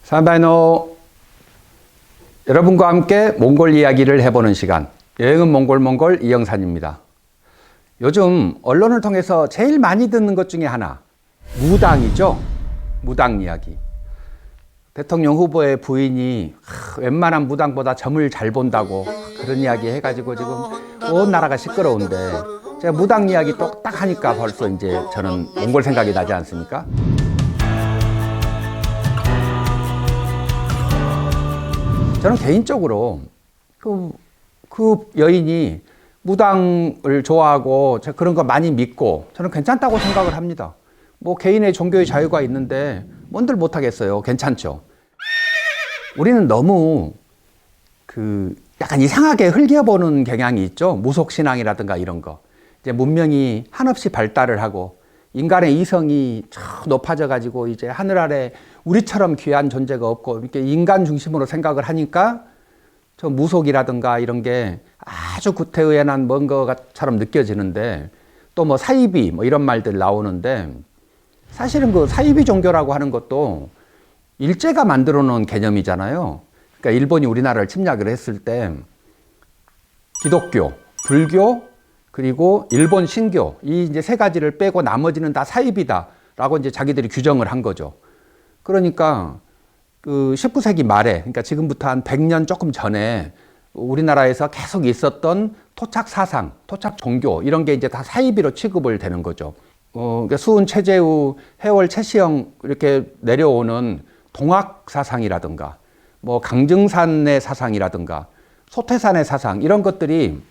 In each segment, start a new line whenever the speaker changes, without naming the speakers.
산바이노 여러분과 함께 몽골 이야기를 해보는 시간, 여행은 몽골 이영산입니다. 요즘 언론을 통해서 제일 많이 듣는 것 중에 하나, 무당이죠. 무당 이야기. 대통령 후보의 부인이 웬만한 무당보다 점을 잘 본다고 그런 이야기 해가지고 지금 온 나라가 시끄러운데, 제가 무당 이야기 딱 하니까 벌써 이제 저는 몽골 생각이 나지 않습니까? 저는 개인적으로 그 여인이 무당을 좋아하고 그런 거 많이 믿고 저는 괜찮다고 생각을 합니다. 뭐 개인의 종교의 자유가 있는데 뭔들 못하겠어요. 괜찮죠. 우리는 너무 약간 이상하게 흘겨보는 경향이 있죠. 무속신앙이라든가 이런 거. 이제 문명이 한없이 발달을 하고 인간의 이성이 높아져 가지고 이제 하늘 아래 우리처럼 귀한 존재가 없고 이렇게 인간 중심으로 생각을 하니까 저 무속이라든가 이런 게 아주 구태의연한 뭔 것처럼 느껴지는데, 또 뭐 사이비 뭐 이런 말들 나오는데, 사실은 그 사이비 종교라고 하는 것도 일제가 만들어 놓은 개념이잖아요. 그러니까 일본이 우리나라를 침략을 했을 때 기독교, 불교, 그리고 일본 신교, 이 이제 세 가지를 빼고 나머지는 다 사이비다라고 이제 자기들이 규정을 한 거죠. 그러니까 그 19세기 말에, 그러니까 지금부터 한 100년 조금 전에 우리나라에서 계속 있었던 토착 사상, 토착 종교 이런 게 이제 다 사이비로 취급을 되는 거죠. 그러니까 수은 최재우, 해월 최시영 이렇게 내려오는 동학 사상이라든가, 뭐 강증산의 사상이라든가, 소태산의 사상 이런 것들이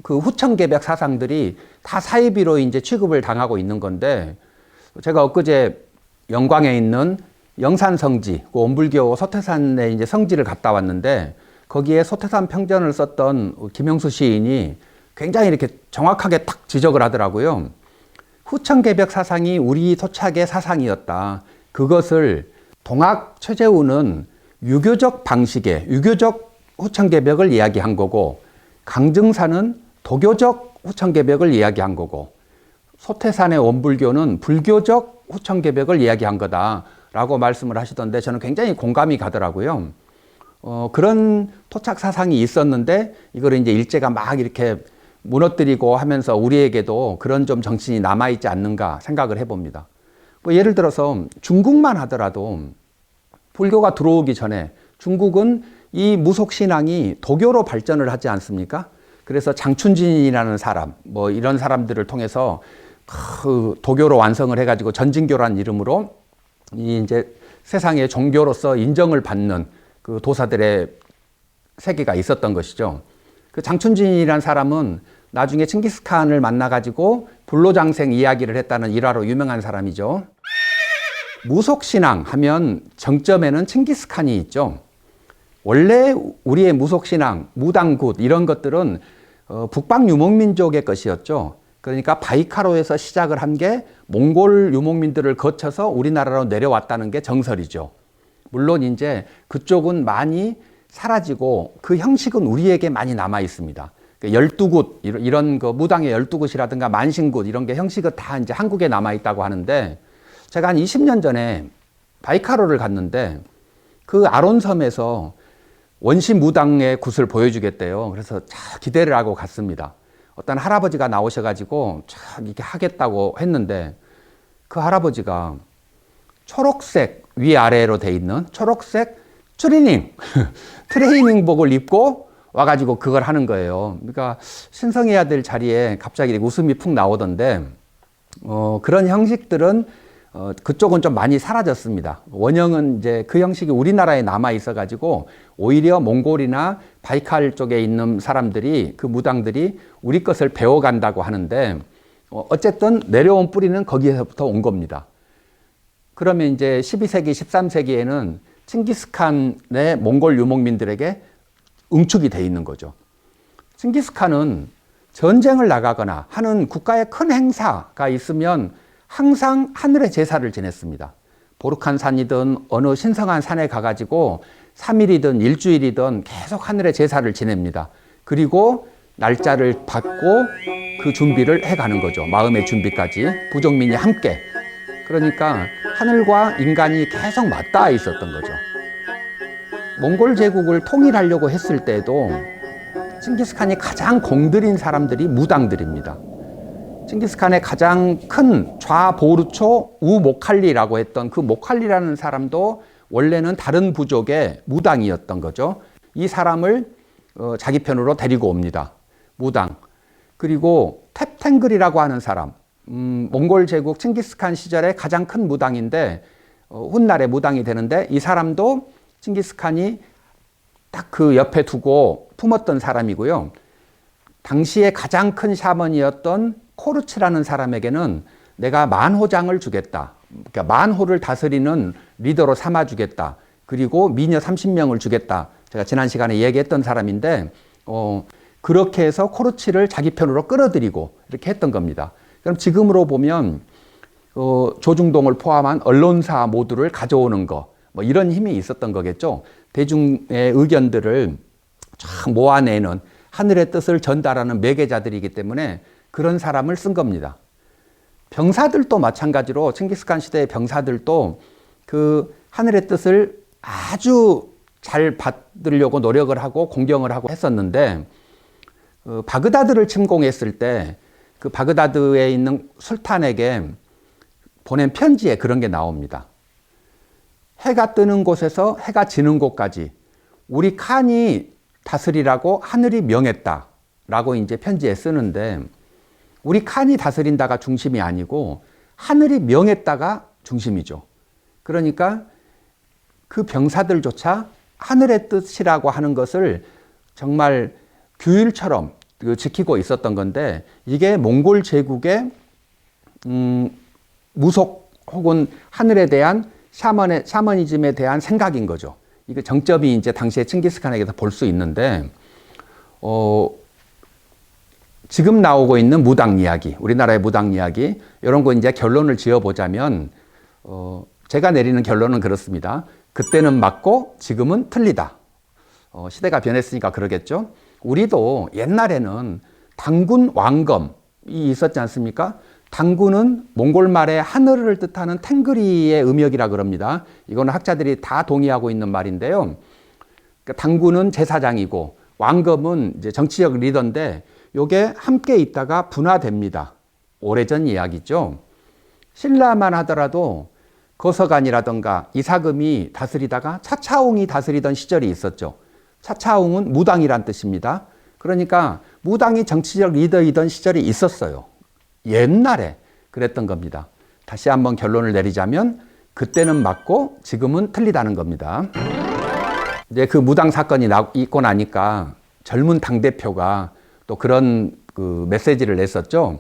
그 후천개벽 사상들이 다 사이비로 이제 취급을 당하고 있는 건데, 제가 엊그제 영광에 있는 영산성지, 그 원불교 소태산에 이제 성지를 갔다 왔는데, 거기에 소태산 평전을 썼던 김영수 시인이 굉장히 이렇게 정확하게 딱 지적을 하더라고요. 후천개벽 사상이 우리 토착의 사상이었다. 그것을 동학 최재우는 유교적 방식의 유교적 후천개벽을 이야기한 거고, 강증산은 도교적 후천개벽을 이야기한 거고, 소태산의 원불교는 불교적 후천개벽을 이야기한 거다라고 말씀을 하시던데, 저는 굉장히 공감이 가더라고요. 그런 토착 사상이 있었는데 이걸 이제 일제가 막 이렇게 무너뜨리고 하면서 우리에게도 그런 좀 정신이 남아있지 않는가 생각을 해봅니다. 뭐 예를 들어서 중국만 하더라도 불교가 들어오기 전에 중국은 이 무속신앙이 도교로 발전을 하지 않습니까? 그래서 장춘진이라는 사람, 뭐 이런 사람들을 통해서 그 도교로 완성을 해가지고 전진교라는 이름으로 이 이제 세상의 종교로서 인정을 받는 그 도사들의 세계가 있었던 것이죠. 그 장춘진이라는 사람은 나중에 칭기스칸을 만나가지고 불로장생 이야기를 했다는 일화로 유명한 사람이죠. 무속신앙 하면 정점에는 칭기스칸이 있죠. 원래 우리의 무속신앙, 무당굿 이런 것들은 북방 유목민족의 것이었죠. 그러니까 바이카로에서 시작을 한 게 몽골 유목민들을 거쳐서 우리나라로 내려왔다는 게 정설이죠. 물론 이제 그쪽은 많이 사라지고 그 형식은 우리에게 많이 남아 있습니다. 12굿 이런 그 무당의 12굿이라든가 만신굿 이런 게 형식은 다 이제 한국에 남아 있다고 하는데, 제가 한 20년 전에 바이카로를 갔는데 그 아론섬에서 원시 무당의 굿을 보여주겠대요. 그래서 기대를 하고 갔습니다. 어떤 할아버지가 나오셔가지고 이렇게 하겠다고 했는데, 그 할아버지가 초록색 위아래로 돼 있는 초록색 트레이닝복을 입고 와가지고 그걸 하는 거예요. 그러니까 신성해야 될 자리에 갑자기 웃음이 푹 나오던데, 그런 형식들은 그쪽은 좀 많이 사라졌습니다. 원형은 이제 그 형식이 우리나라에 남아 있어가지고 오히려 몽골이나 바이칼 쪽에 있는 사람들이, 그 무당들이 우리 것을 배워간다고 하는데, 어쨌든 내려온 뿌리는 거기에서부터 온 겁니다. 그러면 이제 12세기, 13세기에는 칭기스칸의 몽골 유목민들에게 응축이 돼 있는 거죠. 칭기스칸은 전쟁을 나가거나 하는 국가의 큰 행사가 있으면 항상 하늘의 제사를 지냈습니다. 보르칸 산이든 어느 신성한 산에 가가지고 3일이든 일주일이든 계속 하늘의 제사를 지냅니다. 그리고 날짜를 받고 그 준비를 해가는 거죠. 마음의 준비까지 부족민이 함께. 그러니까 하늘과 인간이 계속 맞닿아 있었던 거죠. 몽골 제국을 통일하려고 했을 때도 칭기스칸이 가장 공들인 사람들이 무당들입니다. 칭기스칸의 가장 큰 좌보르초 우모칼리라고 했던 그 모칼리라는 사람도 원래는 다른 부족의 무당이었던 거죠. 이 사람을 자기 편으로 데리고 옵니다. 무당. 그리고 탭탱글이라고 하는 사람, 몽골 제국 칭기스칸 시절의 가장 큰 무당인데 훗날에 무당이 되는데 이 사람도 칭기스칸이 딱 그 옆에 두고 품었던 사람이고요. 당시에 가장 큰 샤먼이었던 코르츠라는 사람에게는 내가 만호장을 주겠다. 그러니까 만호를 다스리는 리더로 삼아주겠다. 그리고 미녀 30명을 주겠다. 제가 지난 시간에 얘기했던 사람인데 그렇게 해서 코르치를 자기 편으로 끌어들이고 이렇게 했던 겁니다. 그럼 지금으로 보면 조중동을 포함한 언론사 모두를 가져오는 거, 뭐 이런 힘이 있었던 거겠죠. 대중의 의견들을 쫙 모아내는 하늘의 뜻을 전달하는 매개자들이기 때문에 그런 사람을 쓴 겁니다. 병사들도 마찬가지로 칭기스칸 시대의 병사들도 그 하늘의 뜻을 아주 잘 받으려고 노력을 하고 공경을 하고 했었는데 바그다드를 침공했을 때 그 바그다드에 있는 술탄에게 보낸 편지에 그런 게 나옵니다. 해가 뜨는 곳에서 해가 지는 곳까지 우리 칸이 다스리라고 하늘이 명했다라고 이제 편지에 쓰는데 우리 칸이 다스린다가 중심이 아니고 하늘이 명했다가 중심이죠. 그러니까 그 병사들조차 하늘의 뜻이라고 하는 것을 정말 규율처럼 지키고 있었던 건데 이게 몽골 제국의 무속 혹은 하늘에 대한 샤머니즘에 대한 생각인 거죠. 이게 정점이 이제 당시에 칭기스칸에게서 볼 수 있는데 지금 나오고 있는 무당 이야기, 우리나라의 무당 이야기 이런 거 이제 결론을 지어보자면 제가 내리는 결론은 그렇습니다. 그때는 맞고 지금은 틀리다. 시대가 변했으니까 그러겠죠. 우리도 옛날에는 당군 왕검이 있었지 않습니까? 당군은 몽골말의 하늘을 뜻하는 탱그리의 음역이라 그럽니다. 이거는 학자들이 다 동의하고 있는 말인데요. 그러니까 당군은 제사장이고 왕검은 이제 정치적 리더인데 요게 함께 있다가 분화됩니다. 오래전 이야기죠. 신라만 하더라도 거서관이라든가 이사금이 다스리다가 차차웅이 다스리던 시절이 있었죠. 차차웅은 무당이란 뜻입니다. 그러니까 무당이 정치적 리더이던 시절이 있었어요. 옛날에 그랬던 겁니다. 다시 한번 결론을 내리자면 그때는 맞고 지금은 틀리다는 겁니다. 이제 그 무당 사건이 있고 나니까 젊은 당대표가 또 그런 그 메시지를 냈었죠.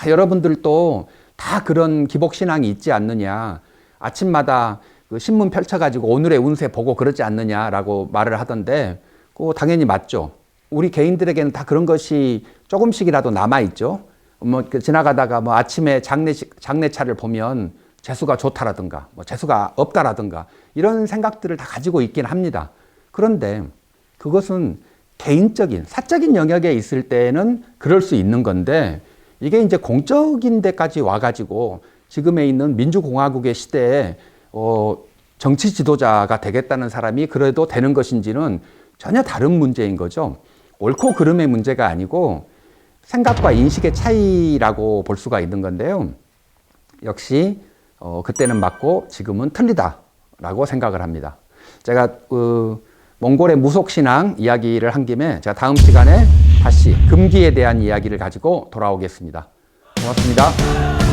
여러분들도 다 그런 기복신앙이 있지 않느냐. 아침마다 그 신문 펼쳐가지고 오늘의 운세 보고 그러지 않느냐라고 말을 하던데 그거 당연히 맞죠. 우리 개인들에게는 다 그런 것이 조금씩이라도 남아있죠. 뭐 지나가다가 뭐 아침에 장례차를 보면 재수가 좋다라든가 뭐 재수가 없다라든가 이런 생각들을 다 가지고 있긴 합니다. 그런데 그것은 개인적인 사적인 영역에 있을 때는 그럴 수 있는 건데 이게 이제 공적인 데까지 와가지고 지금에 있는 민주공화국의 시대에 정치 지도자가 되겠다는 사람이 그래도 되는 것인지는 전혀 다른 문제인 거죠. 옳고 그름의 문제가 아니고 생각과 인식의 차이라고 볼 수가 있는 건데요. 역시 그때는 맞고 지금은 틀리다라고 생각을 합니다. 제가 몽골의 무속신앙 이야기를 한 김에 제가 다음 시간에 다시 금기에 대한 이야기를 가지고 돌아오겠습니다. 고맙습니다.